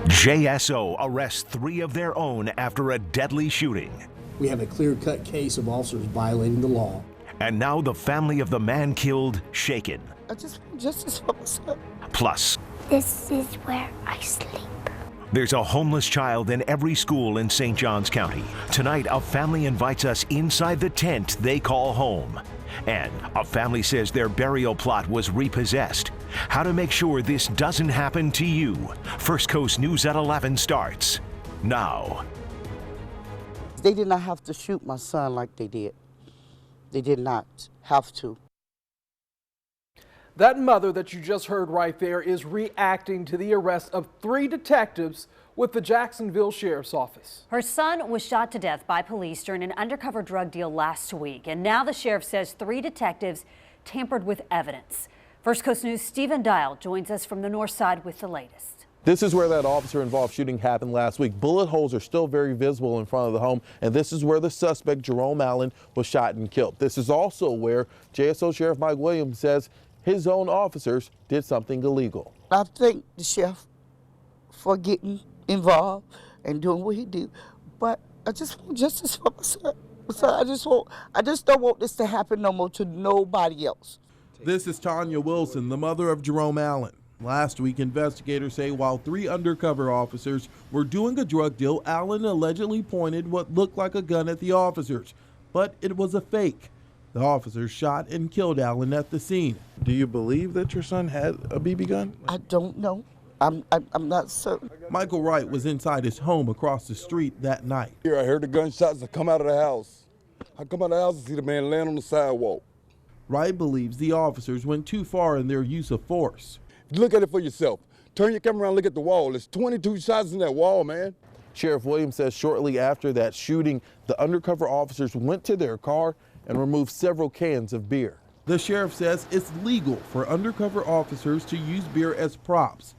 JSO arrests 3 of their own after a deadly shooting. We have a clear-cut case of officers violating the law. And now the family of the man killed shaken. I just want justice for my son. Plus, this is where I sleep. There's a homeless child in every school in St. Johns County. Tonight, a family invites us inside the tent they call home. And a family says their burial plot was repossessed. How to make sure this doesn't happen to you. First Coast News at 11 starts now. They did not have to shoot my son like they did. They did not have to. That mother that you just heard right there is reacting to the arrest of 3 detectives with the Jacksonville Sheriff's Office. Her son was shot to death by police during an undercover drug deal last week, and now the sheriff says 3 detectives tampered with evidence. First Coast News' Stephen Dial joins us from the north side with the latest. This is where that officer-involved shooting happened last week. Bullet holes are still very visible in front of the home, and this is where the suspect, Jerome Allen, was shot and killed. This is also where JSO Sheriff Mike Williams says his own officers did something illegal. I thank the sheriff for getting involved and doing what he did, but I just want justice for my son. I just don't want this to happen no more to nobody else. This is Tanya Wilson, the mother of Jerome Allen. Last week, investigators say while 3 undercover officers were doing a drug deal, Allen allegedly pointed what looked like a gun at the officers, but it was a fake. The officers shot and killed Allen at the scene. Do you believe that your son had a BB gun? I don't know. I'm not certain. Michael Wright was inside his home across the street that night. Here, I heard the gunshots that come out of the house. I come out of the house and see the man laying on the sidewalk. Wright believes the officers went too far in their use of force. Look at it for yourself. Turn your camera around and look at the wall. There's 22 shots in that wall, man. Sheriff Williams says shortly after that shooting, the undercover officers went to their car and removed several cans of beer. The sheriff says it's legal for undercover officers to use beer as props.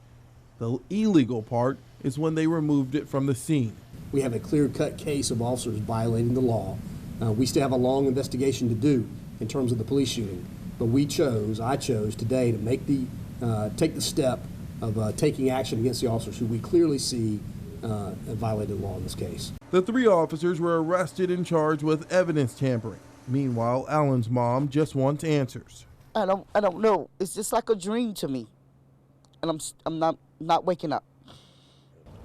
The illegal part is when they removed it from the scene. We have a clear-cut case of officers violating the law. We still have a long investigation to do in terms of the police shooting, but I chose today to make take the step of taking action against the officers who we clearly see have violated the law in this case. The 3 officers were arrested and charged with evidence tampering. Meanwhile, Allen's mom just wants answers. I don't know. It's just like a dream to me, and I'm not waking up.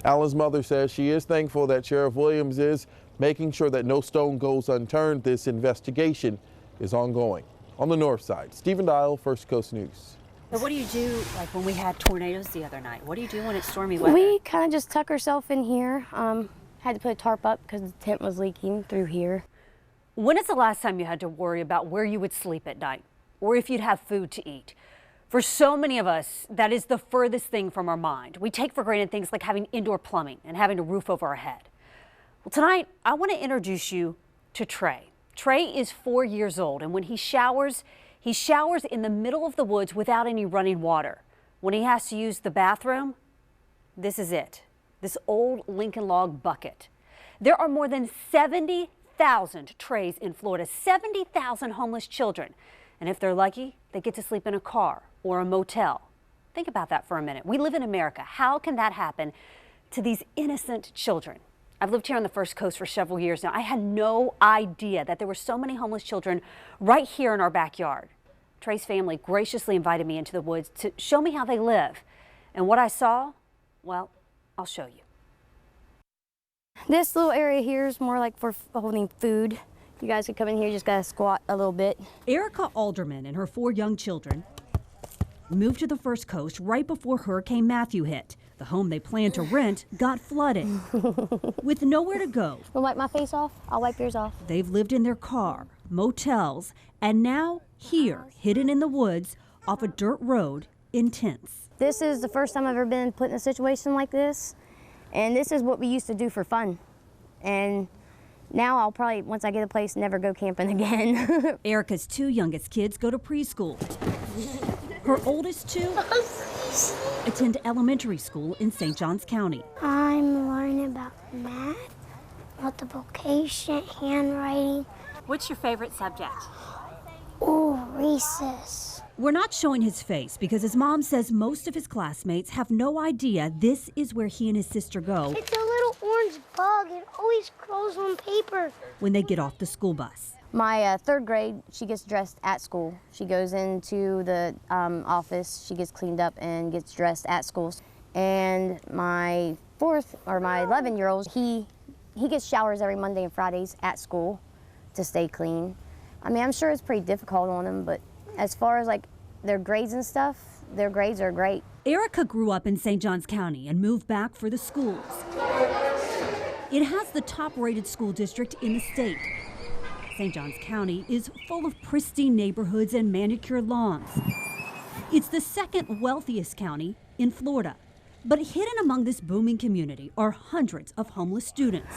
Allen's mother says she is thankful that Sheriff Williams is making sure that no stone goes unturned. This investigation is ongoing. On the north side, Stephen Dial, First Coast News. So what do you do, like when we had tornadoes the other night? What do you do when it's stormy weather? We kind of just tuck ourselves in here. Had to put a tarp up because the tent was leaking through here. When is the last time you had to worry about where you would sleep at night or if you'd have food to eat? For so many of us, that is the furthest thing from our mind. We take for granted things like having indoor plumbing and having a roof over our head. Well, tonight, I want to introduce you to Trey. Trey is 4 years old, and when he showers in the middle of the woods without any running water. When he has to use the bathroom, this is it, this old Lincoln log bucket. There are more than 70,000 Treys in Florida, 70,000 homeless children. And if they're lucky, they get to sleep in a car or a motel. Think about that for a minute. We live in America. How can that happen to these innocent children? I've lived here on the First Coast for several years now. I had no idea that there were so many homeless children right here in our backyard. Trey's family graciously invited me into the woods to show me how they live. And what I saw, well, I'll show you. This little area here is more like for holding food. You guys can come in here, just gotta squat a little bit. Erica Alderman and her 4 young children moved to the First Coast right before Hurricane Matthew hit. The home they planned to rent got flooded. With nowhere to go. Wanna wipe my face off? I'll wipe yours off. They've lived in their car, motels, and now here, hidden in the woods off a dirt road in tents. This is the first time I've ever been put in a situation like this. And this is what we used to do for fun. And now I'll probably, once I get a place, never go camping again. Erica's 2 youngest kids go to preschool. Her oldest 2 attend elementary school in St. Johns County. I'm learning about math, multiplication, handwriting. What's your favorite subject? Ooh, recess. We're not showing his face because his mom says most of his classmates have no idea this is where he and his sister go. It's a little orange bug. It always crawls on paper. When they get off the school bus. My third grade, she gets dressed at school. She goes into the office, she gets cleaned up and gets dressed at school. And my 11-year-old, he gets showers every Monday and Fridays at school to stay clean. I mean, I'm sure it's pretty difficult on him, but as far as like their grades and stuff, their grades are great. Erica grew up in St. Johns County and moved back for the schools. It has the top-rated school district in the state. St. Johns County is full of pristine neighborhoods and manicured lawns. It's the second wealthiest county in Florida. But hidden among this booming community are hundreds of homeless students.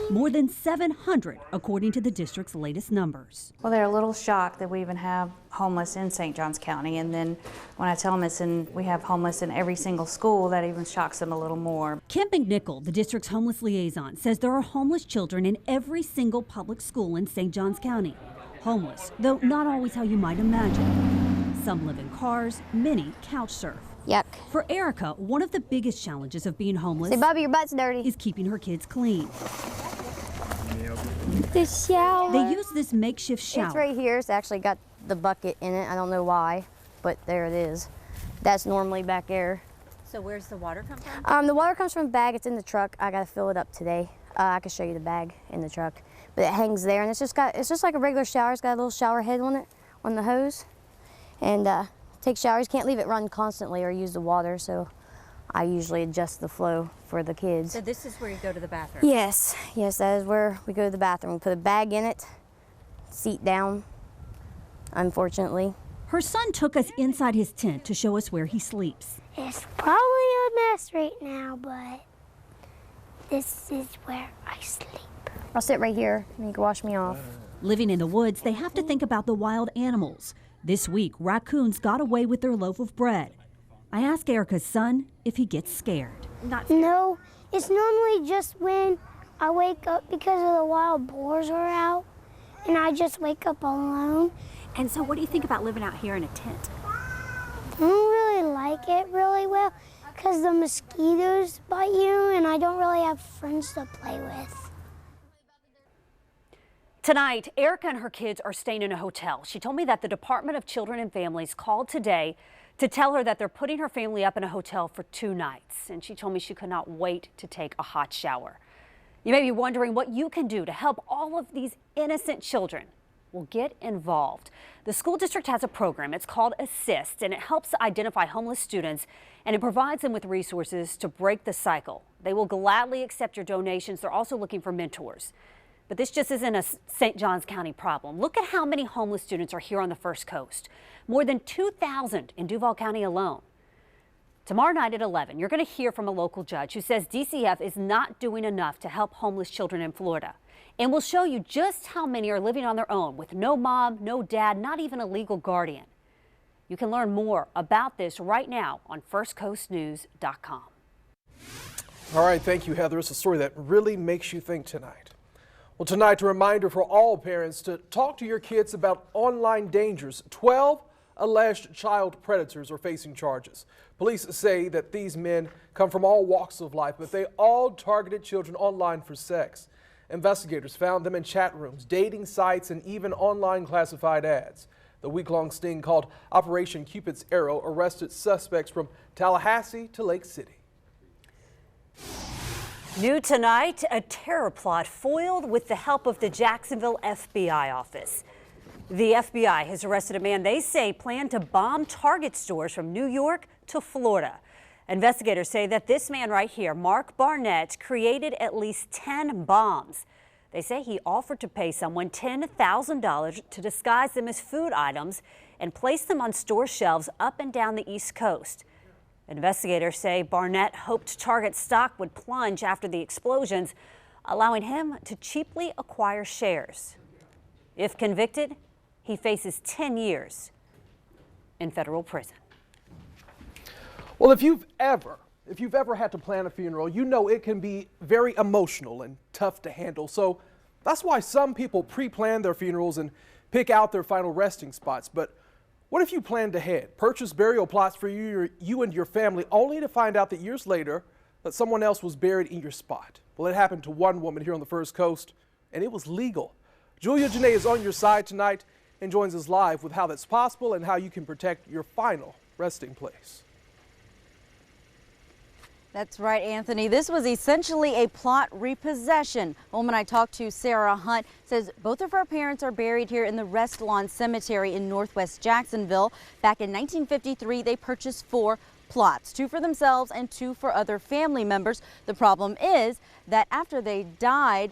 More than 700, according to the district's latest numbers. Well, they're a little shocked that we even have homeless in St. Johns County, and then when I tell them we have homeless in every single school, that even shocks them a little more. Kim McNichol, the district's homeless liaison, says there are homeless children in every single public school in St. Johns County. Homeless, though not always how you might imagine. Some live in cars, many couch surf. Yuck. For Erica, one of the biggest challenges of being homeless Say, Bobby, your butt's dirty. is keeping her kids clean. The shower. They use this makeshift shower. It's right here. It's actually got the bucket in it. I don't know why, but there it is. That's normally back there. So where's the water come from? The water comes from a bag. It's in the truck. I gotta fill it up today. I can show you the bag in the truck, but it hangs there, and it's just like a regular shower. It's got a little shower head on it, on the hose, and take showers. Can't leave it run constantly or use the water, so I usually adjust the flow for the kids. So this is where you go to the bathroom? Yes, that is where we go to the bathroom. We put a bag in it, seat down, unfortunately. Her son took us inside his tent to show us where he sleeps. It's probably a mess right now, but this is where I sleep. I'll sit right here and you can wash me off. Living in the woods, they have to think about the wild animals. This week, raccoons got away with their loaf of bread. I asked Erica's son if he gets scared. No, it's normally just when I wake up because of the wild boars are out, and I just wake up alone. And so what do you think about living out here in a tent? I don't really like it really well because the mosquitoes bite you, and I don't really have friends to play with. Tonight, Erica and her kids are staying in a hotel. She told me that the Department of Children and Families called today to tell her that they're putting her family up in a hotel for 2 nights. And she told me she could not wait to take a hot shower. You may be wondering what you can do to help all of these innocent children. Well, get involved. The school district has a program. It's called Assist, and it helps identify homeless students, and it provides them with resources to break the cycle. They will gladly accept your donations. They're also looking for mentors. But this just isn't a St. Johns County problem. Look at how many homeless students are here on the First Coast. More than 2,000 in Duval County alone. Tomorrow night at 11, you're going to hear from a local judge who says DCF is not doing enough to help homeless children in Florida. And we'll show you just how many are living on their own with no mom, no dad, not even a legal guardian. You can learn more about this right now on firstcoastnews.com. All right, thank you, Heather. It's a story that really makes you think tonight. Well, tonight, a reminder for all parents to talk to your kids about online dangers. 12 alleged child predators are facing charges. Police say that these men come from all walks of life, but they all targeted children online for sex. Investigators found them in chat rooms, dating sites, and even online classified ads. The week-long sting called Operation Cupid's Arrow arrested suspects from Tallahassee to Lake City. New tonight, a terror plot foiled with the help of the Jacksonville FBI office. The FBI has arrested a man they say planned to bomb Target stores from New York to Florida. Investigators say that this man right here, Mark Barnett, created at least 10 bombs. They say he offered to pay someone $10,000 to disguise them as food items and place them on store shelves up and down the East Coast. Investigators say Barnett hoped Target stock would plunge after the explosions, allowing him to cheaply acquire shares. If convicted, he faces 10 years in federal prison. Well, if you've ever had to plan a funeral, you know it can be very emotional and tough to handle. So that's why some people pre-plan their funerals and pick out their final resting spots. But What if you planned ahead, purchased burial plots for you and your family, only to find out that years later that someone else was buried in your spot? Well, it happened to one woman here on the First Coast, and it was legal. Julia Janae is on your side tonight and joins us live with how that's possible and how you can protect your final resting place. That's right, Anthony. This was essentially a plot repossession. A woman I talked to, Sarah Hunt, says both of her parents are buried here in the Rest Lawn Cemetery in Northwest Jacksonville. Back in 1953, they purchased 4 plots, 2 for themselves and 2 for other family members. The problem is that after they died,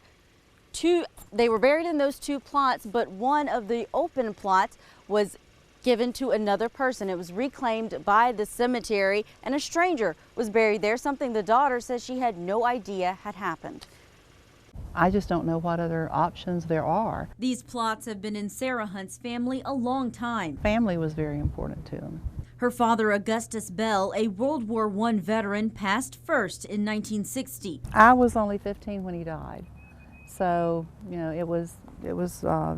they were buried in those 2 plots, but one of the open plots was given to another person. It was reclaimed by the cemetery, and a stranger was buried there, something the daughter says she had no idea had happened. I just don't know what other options there are. These plots have been in Sarah Hunt's family a long time. Family was very important to them. Her father, Augustus Bell, a World War I veteran, passed first in 1960. I was only 15 when he died, so it was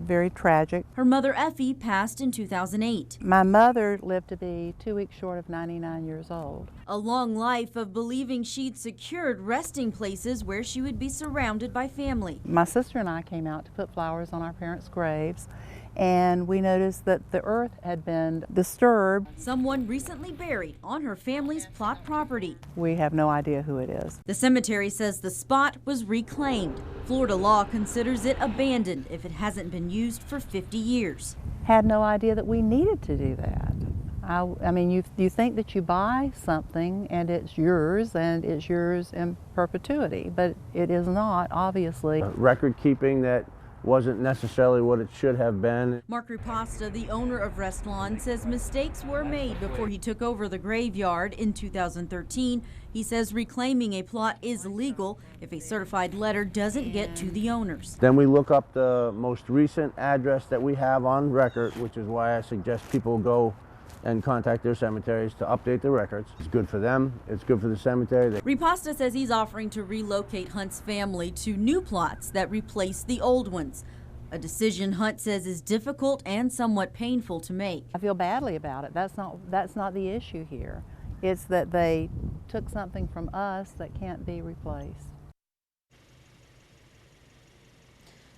very tragic. Her mother, Effie, passed in 2008. My mother lived to be 2 weeks short of 99 years old. A long life of believing she'd secured resting places where she would be surrounded by family. My sister and I came out to put flowers on our parents' graves, and we noticed that the earth had been disturbed. Someone recently buried on her family's plot property. We have no idea who it is. The cemetery says the spot was reclaimed. Florida law considers it abandoned if it hasn't been used for 50 years. Had no idea that we needed to do that. I mean, you think that you buy something and it's yours in perpetuity, but it is not, obviously. Record keeping that wasn't necessarily what it should have been. Mark Riposta, the owner of Rest Lawn, says mistakes were made before he took over the graveyard in 2013. He says reclaiming a plot is legal if a certified letter doesn't get to the owners. Then we look up the most recent address that we have on record, which is why I suggest people go and contact their cemeteries to update the records. It's good for them, it's good for the cemetery. Riposta says he's offering to relocate Hunt's family to new plots that replace the old ones. A decision Hunt says is difficult and somewhat painful to make. I feel badly about it. That's not the issue here. It's that they took something from us that can't be replaced.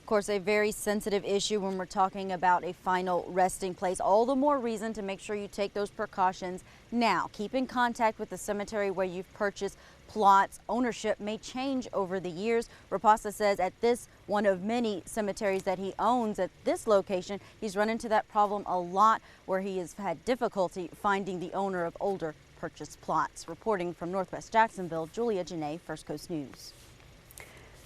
Of course, a very sensitive issue when we're talking about a final resting place. All the more reason to make sure you take those precautions now. Keep in contact with the cemetery where you've purchased plots. Ownership may change over the years. Riposta says at this one of many cemeteries that he owns at this location, he's run into that problem a lot where he has had difficulty finding the owner of older purchased plots. Reporting from Northwest Jacksonville, Julia Janae, First Coast News.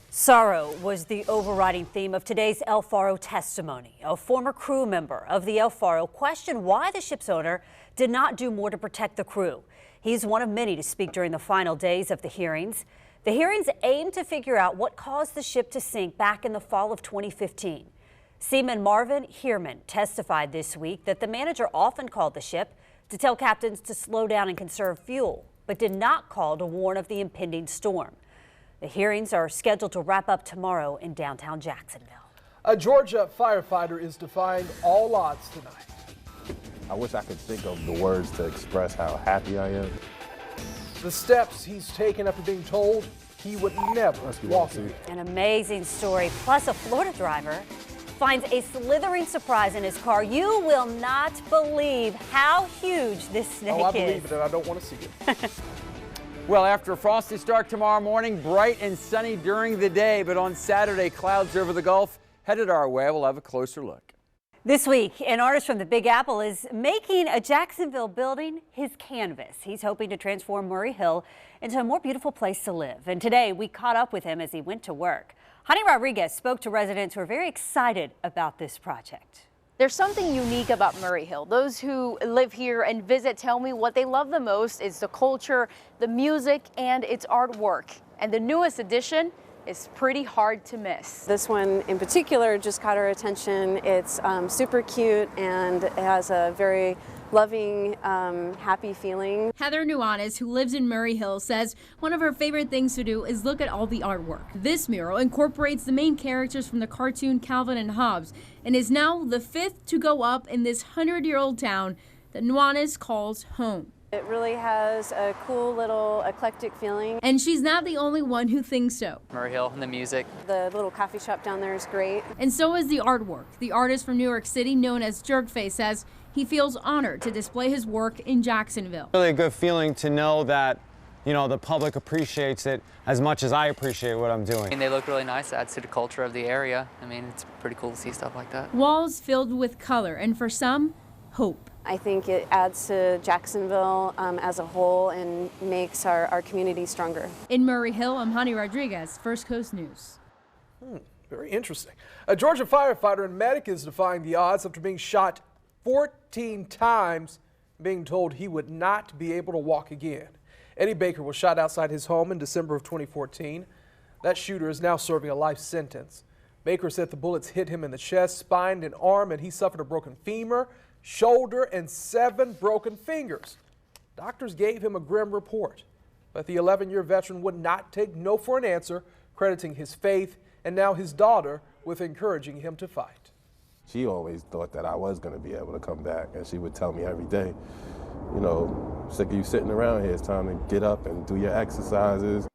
Sorrow was the overriding theme of today's El Faro testimony. A former crew member of the El Faro questioned why the ship's owner did not do more to protect the crew. He's one of many to speak during the final days of the hearings. The hearings aim to figure out what caused the ship to sink back in the fall of 2015. Seaman Marvin Heerman testified this week that the manager often called the ship to tell captains to slow down and conserve fuel, but did not call to warn of the impending storm. The hearings are scheduled to wrap up tomorrow in downtown Jacksonville. A Georgia firefighter is defying all odds tonight. I wish I could think of the words to express how happy I am. The steps he's taken after being told he would never walk in. An amazing story, plus a Florida driver finds a slithering surprise in his car. You will not believe how huge this snake is. Oh, I believe it, and I don't want to see it. Well, after a frosty start tomorrow morning, bright and sunny during the day, but on Saturday, clouds over the Gulf headed our way. We'll have a closer look. This week, an artist from the Big Apple is making a Jacksonville building his canvas. He's hoping to transform Murray Hill into a more beautiful place to live. And today, we caught up with him as he went to work. Honey Rodriguez spoke to residents who are very excited about this project. There's something unique about Murray Hill. Those who live here and visit tell me what they love the most is the culture, the music, and its artwork. And the newest addition is pretty hard to miss. This one in particular just caught our attention. It's super cute and it has a very loving, happy feeling. Heather Nuanez, who lives in Murray Hill, says one of her favorite things to do is look at all the artwork. This mural incorporates the main characters from the cartoon Calvin and Hobbes and is now the 5th to go up in this 100-year-old town that Nuanez calls home. It really has a cool little eclectic feeling. And she's not the only one who thinks so. Murray Hill and the music. The little coffee shop down there is great. And so is the artwork. The artist from New York City, known as Jerkface, says he feels honored to display his work in Jacksonville. Really a good feeling to know that, you know, the public appreciates it as much as I appreciate what I'm doing. And they look really nice, adds to the culture of the area. I mean, it's pretty cool to see stuff like that. Walls filled with color, and for some, hope. I think it adds to Jacksonville as a whole and makes our community stronger. In Murray Hill, I'm Hani Rodriguez, First Coast News. Very interesting. A Georgia firefighter and medic is defying the odds after being shot 14 times, being told he would not be able to walk again. Eddie Baker was shot outside his home in December of 2014. That shooter is now serving a life sentence. Baker said the bullets hit him in the chest, spine, and arm, and he suffered a broken femur, shoulder, and 7 broken fingers. Doctors gave him a grim report, but the 11-year veteran would not take no for an answer, crediting his faith and now his daughter with encouraging him to fight. She always thought that I was going to be able to come back, and she would tell me every day, you know, sick of you sitting around here, it's time to get up and do your exercises.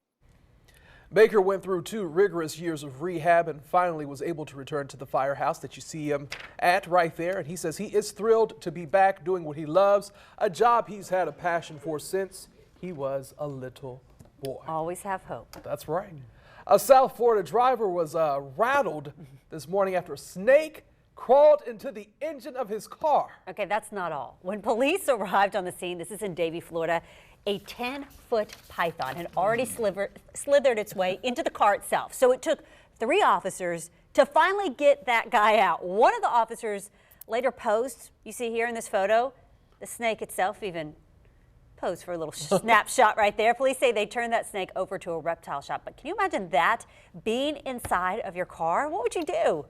Baker went through 2 rigorous years of rehab and finally was able to return to the firehouse that you see him at right there. And he says he is thrilled to be back doing what he loves, a job he's had a passion for since he was a little boy. Always have hope. That's right. A South Florida driver was rattled this morning after a snake crawled into the engine of his car. Okay, that's not all. When police arrived on the scene, this is in Davie, Florida, a 10-foot python had already slithered its way into the car itself. So it took 3 officers to finally get that guy out. One of the officers later posed, you see here in this photo, the snake itself even posed for a little snapshot right there. Police say they turned that snake over to a reptile shop. But can you imagine that being inside of your car? What would you do?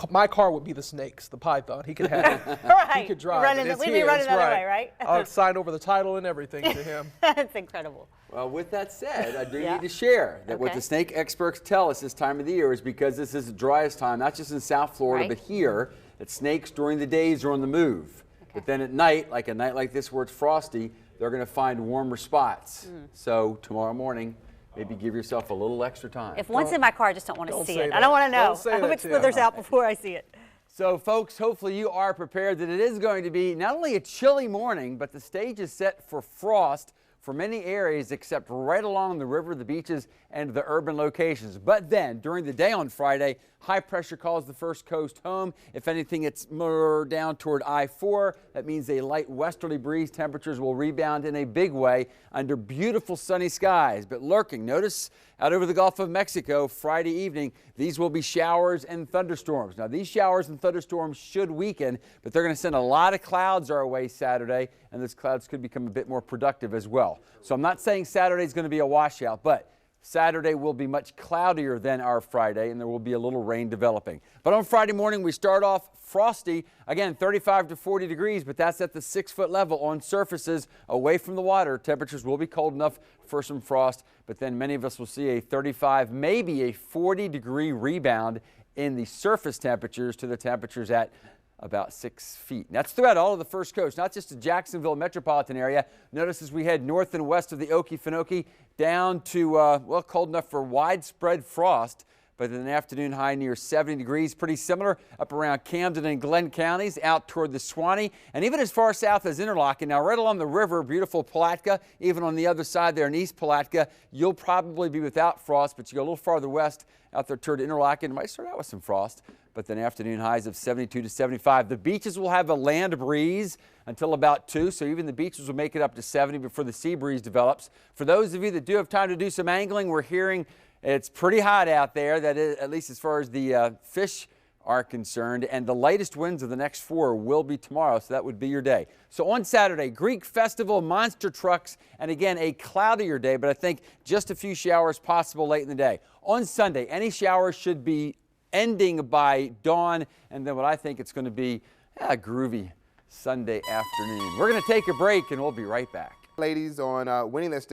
My car would be the snake's, the python. He could have it. Right. He could drive We'd be running the other way, right? I'll sign over the title and everything to him. That's incredible. Well, with that said, I do need to share that what the snake experts tell us this time of the year is because this is the driest time, not just in South Florida, but here, that snakes during the days are on the move. But then at night, like a night like this where it's frosty, they're going to find warmer spots. So tomorrow morning, maybe give yourself a little extra time. If one's in my car, I just don't want to see it. I don't want to know. I hope it slithers out before I see it. So folks, hopefully you are prepared that it is going to be not only a chilly morning, but the stage is set for frost for many areas except right along the river, the beaches, and the urban locations. But then, during the day on Friday, high pressure calls the first coast home. If anything, it's more down toward I-4. That means a light westerly breeze. Temperatures will rebound in a big way under beautiful sunny skies. But lurking, notice out over the Gulf of Mexico Friday evening, these will be showers and thunderstorms. Now, these showers and thunderstorms should weaken, but they're going to send a lot of clouds our way Saturday, and those clouds could become a bit more productive as well. So I'm not saying Saturday is going to be a washout, but Saturday will be much cloudier than our Friday, and there will be a little rain developing. But on Friday morning, we start off frosty. Again, 35 to 40 degrees, but that's at the 6-foot level on surfaces away from the water. Temperatures will be cold enough for some frost, but then many of us will see a 35, maybe a 40-degree rebound in the surface temperatures to the temperatures at about 6 feet. And that's throughout all of the first coast, not just the Jacksonville metropolitan area. Notice as we head north and west of the Okefenokee down to, well, cold enough for widespread frost, but an afternoon high near 70 degrees, pretty similar up around Camden and Glenn counties, out toward the Suwannee, and even as far south as Interlochen. Now, right along the river, beautiful Palatka, even on the other side there in East Palatka, you'll probably be without frost, but you go a little farther west out there toward Interlochen, it might start out with some frost, but then afternoon highs of 72 to 75. The beaches will have a land breeze until about 2, so even the beaches will make it up to 70 before the sea breeze develops. For those of you that do have time to do some angling, we're hearing it's pretty hot out there, that is, at least as far as the fish are concerned, and the lightest winds of the next 4 will be tomorrow, so that would be your day. So on Saturday, Greek festival, monster trucks, and again, a cloudier day, but I think just a few showers possible late in the day. On Sunday, any showers should be ending by dawn, and then what I think it's going to be a groovy Sunday afternoon. We're going to take a break and we'll be right back. Ladies on winning this